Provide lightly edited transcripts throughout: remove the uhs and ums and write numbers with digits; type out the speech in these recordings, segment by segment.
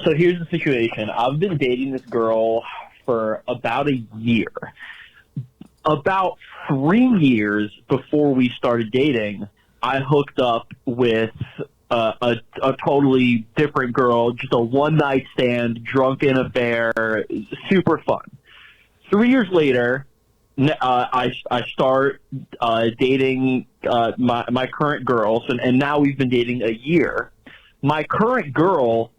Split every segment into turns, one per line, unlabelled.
So here's the situation. I've been dating this girl for about a year. About 3 years before we started dating, I hooked up with a totally different girl, just a one-night stand, drunken affair, super fun. 3 years later, I start dating my current girl, and now we've been dating a year. My current girl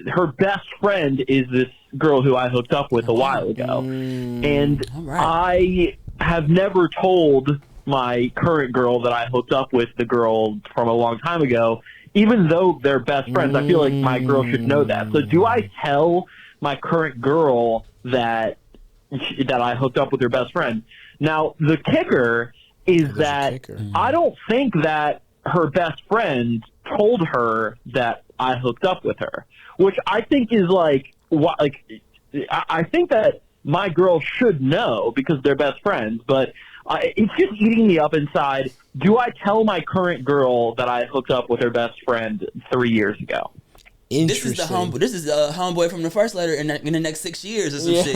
her best friend is this girl who I hooked up with a while ago. And I have never told my current girl that I hooked up with the girl from a long time ago, even though they're best friends. I feel like my girl should know that. So do I tell my current girl that I hooked up with her best friend? Now, the kicker is that I don't think that her best friend told her that I hooked up with her, which I think is I think that my girl should know because they're best friends, but it's just eating me up inside. Do I tell my current girl that I hooked up with her best friend 3 years ago?
This is the homeboy from the first letter in the next 6 years or some shit.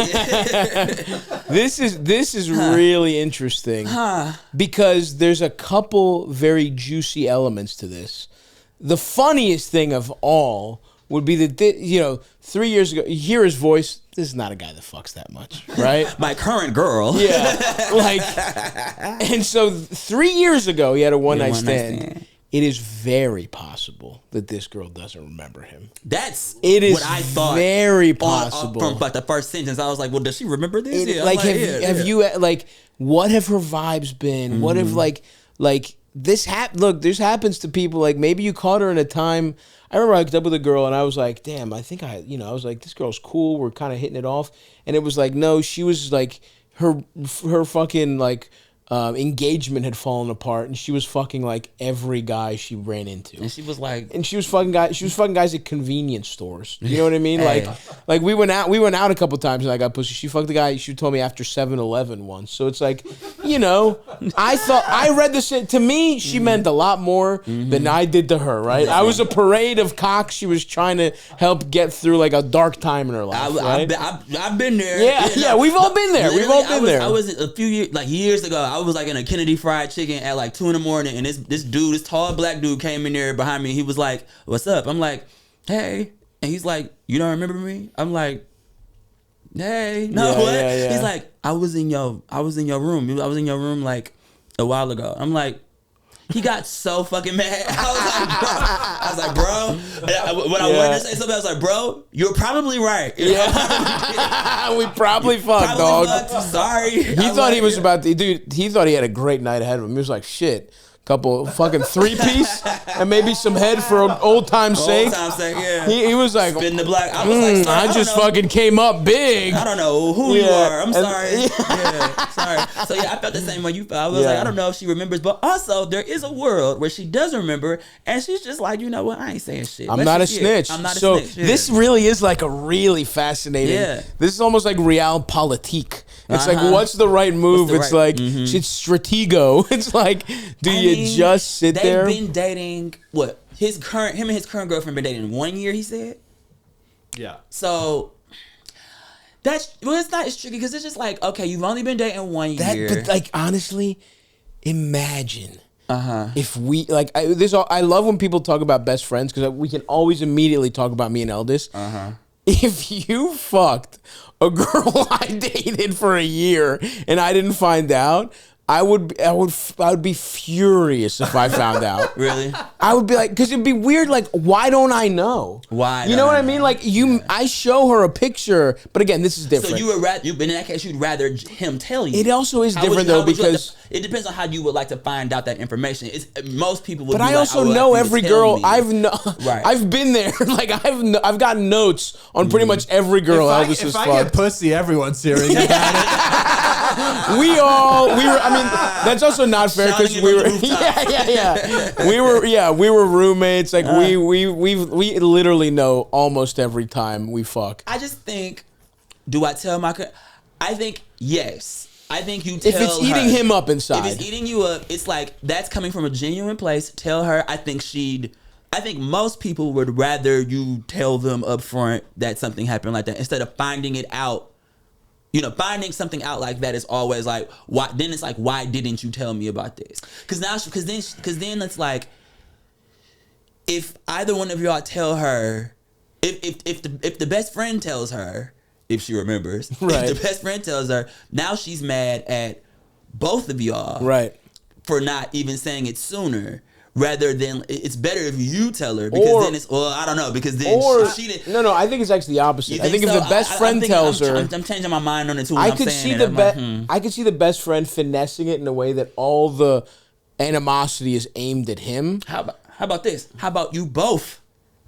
This is really interesting because there's a couple very juicy elements to this. The funniest thing of all would be that 3 years ago, you hear his voice. This is not a guy that fucks that much, right?
My current girl.
Yeah, and so 3 years ago, he had a one night stand. It is very possible that this girl doesn't remember him.
It is what I thought.
Very possible.
From the first sentence, I was like, "Well, does she remember this?"
Have you what have her vibes been? What have this Look, this happens to people. Like maybe you caught her in a time. I remember I hooked up with a girl and I was like, "Damn, I think I was like, this girl's cool. We're kind of hitting it off." And it was like, no, she was like her fucking engagement had fallen apart, and she was fucking like every guy she ran into,
and she was
fucking guys at convenience stores. You know what I mean? Hey. Like we went out a couple times and I got pussy. She fucked the guy. She told me after 7-Eleven once. So it's like, I thought I read this. To me, she meant a lot more than I did to her. Right? I was a parade of cocks. She was trying to help get through like a dark time in her life.
I've been there.
Yeah, we've all been there. We've all been there.
I was a few years ago. I was like in a Kennedy Fried Chicken at like 2 a.m, and this tall black dude came in there behind me. He was like, "What's up?" I'm like, "Hey," and he's like, "You don't remember me?" I'm like, "Hey, no, what?" Yeah. He's like, I was in your room. I was in your room like a while ago. I'm like. He got so fucking mad. I was like, bro. When I wanted to say something, I was like, bro, you're probably right.
We probably fucked, dog.
Sorry.
He thought he was he thought he had a great night ahead of him. He was like, shit. Couple fucking 3-piece and maybe some head for old time's sake.
Old time's sake, yeah.
He was like,
spin the black. I was like,
I just fucking came up big.
I don't know who you are. I'm sorry. Sorry. So I felt the same way you felt. I was like, I don't know if she remembers, but also there is a world where she does remember, and she's just like, you know what? I ain't saying shit.
I'm not a snitch. So this really is like a really fascinating. Yeah. This is almost like realpolitik. It's like, what's the right move? It's it's stratego. It's like, you just sit there?
They've been dating, what? Him and his current girlfriend been dating 1 year, he said?
Yeah.
So, it's not as tricky because it's just like, okay, you've only been dating 1 year.
But like, honestly, imagine if we, I love when people talk about best friends because we can always immediately talk about me and Eldest. If you fucked a girl I dated for a year and I didn't find out, I would be furious if I found out.
Really?
I would be like, because it'd be weird. Like, why don't I know?
Why?
You know what I mean? Like, I show her a picture, but again, this is different.
So in that case, you'd rather him tell you.
It also is different though because
it depends on how you would like to find out that information. Most people would.
But I also know every girl. I've been there. Like I've got notes on pretty much every girl Elvis has fucked.
If I get pussy, everyone's hearing about it.
We were. I mean, that's also not fair because we were. We were roommates. Like we literally know almost every time we fuck.
I just think, do I tell my? I think yes. I think you tell her.
If it's eating him up inside.
If it's eating you up, it's like that's coming from a genuine place. Tell her. I think she'd I think most people would rather you tell them up front that something happened like that instead of finding it out. You know, finding something out like that is always like, why? Then it's like, why didn't you tell me about this? Because then it's like, if either one of y'all tell her, if the best friend tells her, if she remembers,
right.
if the best friend tells her, now she's mad at both of y'all,
right,
for not even saying it sooner. Rather than, it's better if you tell her because then it's, well, I don't know, because then she didn't.
No, I think it's actually the opposite. I think if the best friend tells her,
I'm changing my mind on it too.
I could see I could see the best friend finessing it in a way that all the animosity is aimed at him.
How about this? How about you both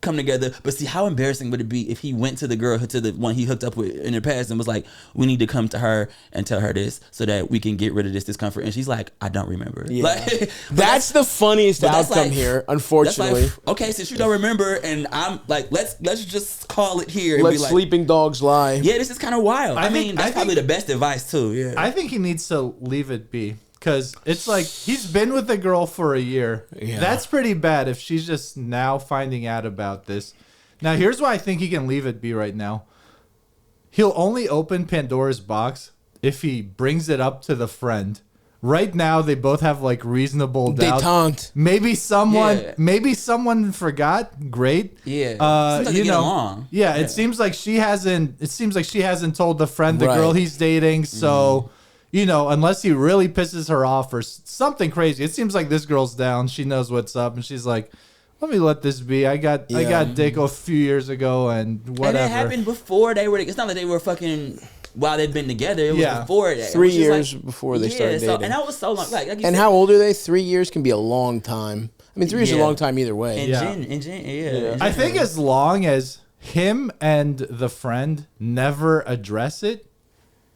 come together? But see, how embarrassing would it be if he went to the girl, to the one he hooked up with in the past, and was like, "We need to come to her and tell her this so that we can get rid of this discomfort." And she's like, "I don't remember."
Yeah.
Like,
that's the funniest outcome here, unfortunately.
Like, okay, since you don't remember, and I'm like, let's just call it here. And
Let
be like,
sleeping dogs lie.
Yeah, this is kind of wild. I mean, that's probably the best advice too. Yeah,
I think he needs to leave it be. Because it's like, he's been with a girl for a year.
Yeah.
That's pretty bad if she's just now finding out about this. Now, here's why I think he can leave it be right now. He'll only open Pandora's box if he brings it up to the friend. Right now, they both have like reasonable doubt.
Détente.
Maybe someone forgot. Great.
Yeah. Seems like they get along.
Yeah, it seems like she hasn't. It seems like she hasn't told the friend, the
Right.
girl he's dating. So, you know, unless he really pisses her off or something crazy, it seems like this girl's down. She knows what's up, and she's like, "Let me let this be. I got dick a few years ago, and whatever."
And it happened before they were. It's not like they were fucking while they'd been together. It was before that.
3 years before they started dating.
And that was so long. Like you
And
said,
how old are they? 3 years can be a long time. I mean, 3 years is a long time either way.
I think as long as him and the friend never address it,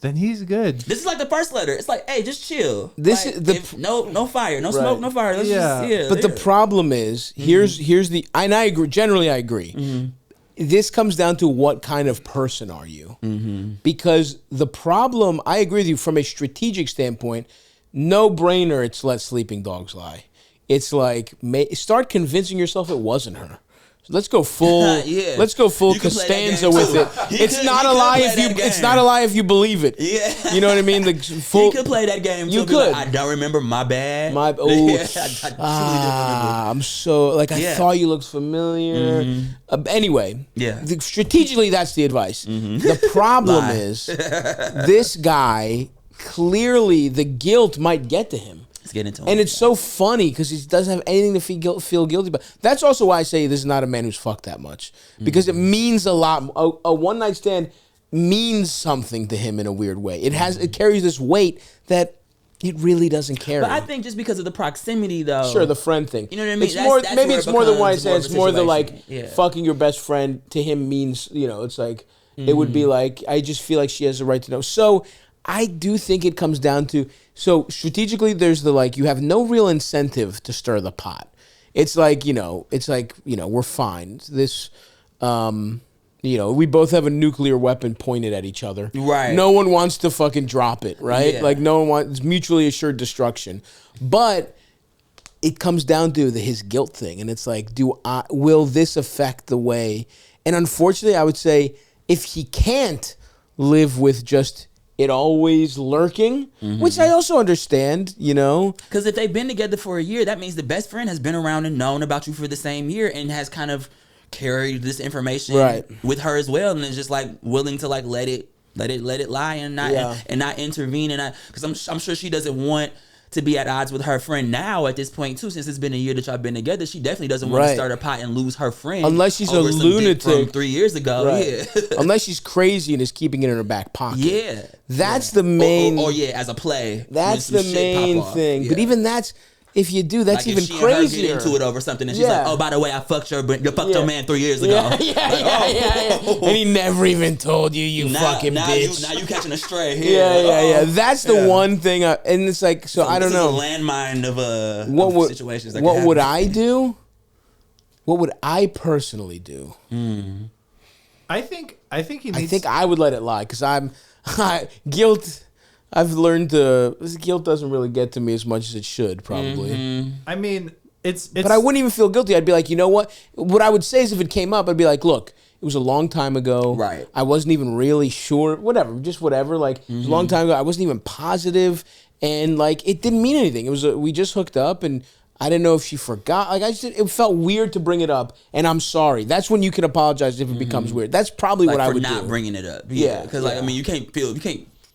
then he's good.
This is like the first letter. It's like, hey, just chill.
This
like,
is
no fire, no smoke, no fire. Let's
But the problem is, here's the, and I agree. Generally, I agree. This comes down to what kind of person are you? Because the problem, I agree with you from a strategic standpoint, no brainer. It's let sleeping dogs lie. It's like start convincing yourself it wasn't her. Let's go full. Let's go full Costanza with it. It's not a lie if you. It's not a lie if you believe it.
Yeah,
you know what I mean. The full.
You could play that game.
You could.
Like, I don't remember. My bad.
I truly didn't remember. I'm so like I thought you looked familiar. Anyway, strategically, that's the advice. The problem is this guy clearly the guilt might get to him.
Get into
and it's so funny because he doesn't have anything to feel guilty about. That's also why I say this is not a man who's fucked that much, because it means a lot. A one night stand means something to him in a weird way. It carries this weight that it really doesn't carry.
But I think just because of the proximity, though.
Sure, the friend thing.
You know what I mean?
It's maybe it's more than why I say it's more the like fucking your best friend to him means, you know, it's like it would be like, I just feel like she has a right to know. So I do think it comes down to, so strategically there's the like, you have no real incentive to stir the pot. It's like, we're fine. This, we both have a nuclear weapon pointed at each other.
Right.
No one wants to fucking drop it, right?
Yeah.
Like no one wants, it's mutually assured destruction. But it comes down to his guilt thing. And it's like, will this affect the way, and unfortunately I would say if he can't live with just it always lurking, which I also understand, you know.
Because if they've been together for a year, that means the best friend has been around and known about you for the same year and has kind of carried this information with her as well, and is just like willing to like let it lie and not intervene, and because I'm sure she doesn't want to be at odds with her friend now at this point too, since it's been a year that y'all been together. She definitely doesn't want to start a pot and lose her friend
unless she's a
over
lunatic
from 3 years ago.
Unless she's crazy and is keeping it in her back pocket. That's the
main as a play.
That's the main thing. But even that's, if you do, that's like even crazier.
Get into it over something, and she's like, "Oh, by the way, I fucked your man 3 years ago."
And he never even told you, you fucking bitch.
Now you catching a stray.
That's the one thing, and it's like, so I don't know.
This is a landmine of situations. That
what would I do? What would I personally do?
I think he needs.
I think I would let it lie because guilt. I've learned guilt doesn't really get to me as much as it should, probably.
I mean,
But I wouldn't even feel guilty. I'd be like, you know what? What I would say is if it came up, I'd be like, look, it was a long time ago.
Right.
I wasn't even really sure. Whatever. Just whatever. Like, it was a long time ago. I wasn't even positive. And, like, it didn't mean anything. It was we just hooked up, and I didn't know if she forgot. Like, it felt weird to bring it up, and I'm sorry. That's when you can apologize if it becomes weird. That's probably
like
what I would
for
do.
not bringing it up.
Yeah,
Because like I mean, you can't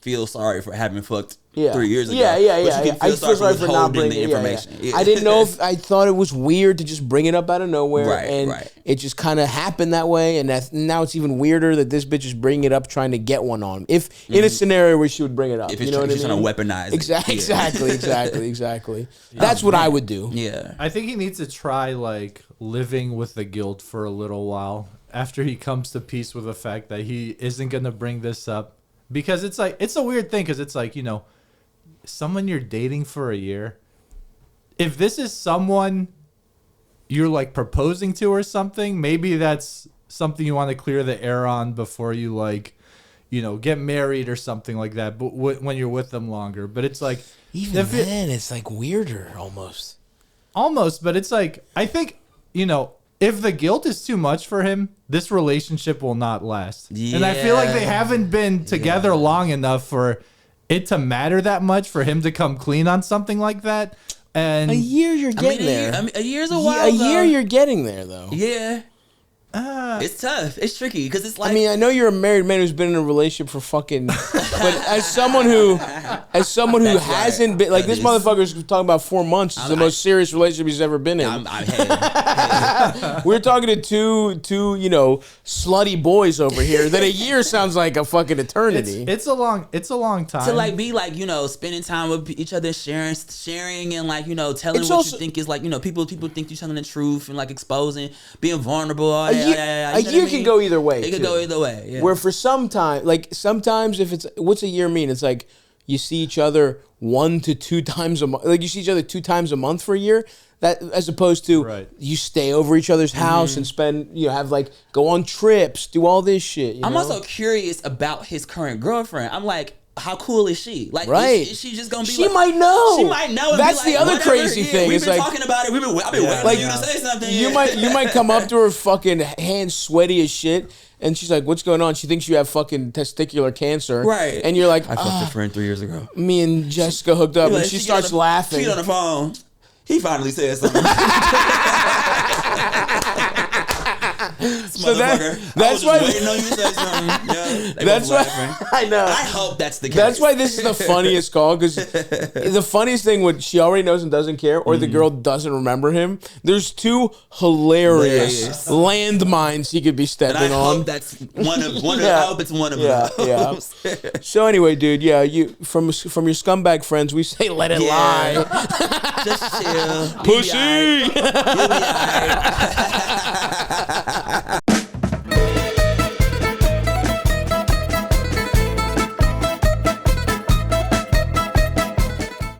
feel sorry for having fucked 3 years ago.
Yeah.
But you can
I
feel sorry
feel sorry for not
withholding
bringing
the information.
I didn't know if I thought it was weird to just bring it up out of nowhere,
Right.
it just kind of happened that way, and now it's even weirder that this bitch is bringing it up trying to get one on. If in a scenario where she would bring it up,
If
you
it's
know what I mean?
trying to weaponize it.
Exactly. That's what I would do.
Yeah.
I think he needs to try like living with the guilt for a little while after he comes to peace with the fact that he isn't gonna bring this up, because it's like it's a weird thing because it's like, you know, someone you're dating for a year, if this is someone you're like proposing to or something, maybe that's something you want to clear the air on before you like, you know, get married or something like that. But when you're with them longer, but it's like
Even then, it's like weirder almost.
But it's like, I think, you know, if the guilt is too much for him, this relationship will not last.
Yeah.
And I feel like they haven't been together long enough for it to matter that much for him to come clean on something like that. And
A year, you're getting there.
A year's a while.
A year, you're getting there though.
Yeah. It's tough. It's tricky because it's like.
I mean, I know you're a married man who's been in a relationship for fucking, but as someone who hasn't been, like, this motherfucker's talking about 4 months. It's the most serious relationship he's ever been in. We're talking to two, you know, slutty boys over here. That a year sounds like a fucking eternity.
it's a long time
to like be like, you know, spending time with each other, sharing and like, you know, telling
It's
what
also-
you think is like, you know, people think you're telling the truth and like exposing, being vulnerable. All that,
A year
you know what I
can
mean?
go either way.
It could
too.
go either way. Yeah.
Where for some time, like sometimes if it's, what's a year mean? It's like you see each other 1 to 2 times a month. Like you see each other 2 times a month for a year. That as opposed to you stay over each other's house and spend, you know, have like go on trips, do all this shit.
I'm also curious about his current girlfriend. I'm like, how cool is she? Like,
Right.
is she just gonna be?
She
like,
might know.
She might know. And
That's
be like,
the other
whatever.
crazy
Yeah,
thing.
We've
It's
been
like-
talking about it. I've been waiting
Like,
for you to say something.
You might come up to her fucking hands sweaty as shit, and she's like, "What's going on?" She thinks you have fucking testicular cancer,
Right.
And you're like,
I fucked a friend 3 years ago.
me and Jessica hooked up,
Like,
and she
get
starts
on the-
laughing.
She get on the phone. He finally said something.
So that's why.
Waiting on you to say something. Yeah, they
That's
both
why
laughing.
I know.
I hope that's the case.
That's why this is the funniest call, because the funniest thing when she already knows and doesn't care, or the girl doesn't remember him. There's 2 hilarious landmines he could be
And
stepping
I
on.
hope that's one of.
Yeah.
I hope it's one of
Yeah,
those.
yeah. So anyway, dude, yeah, you from your scumbag friends, we say let it lie.
Just chill.
Pussy.
You'll be all right.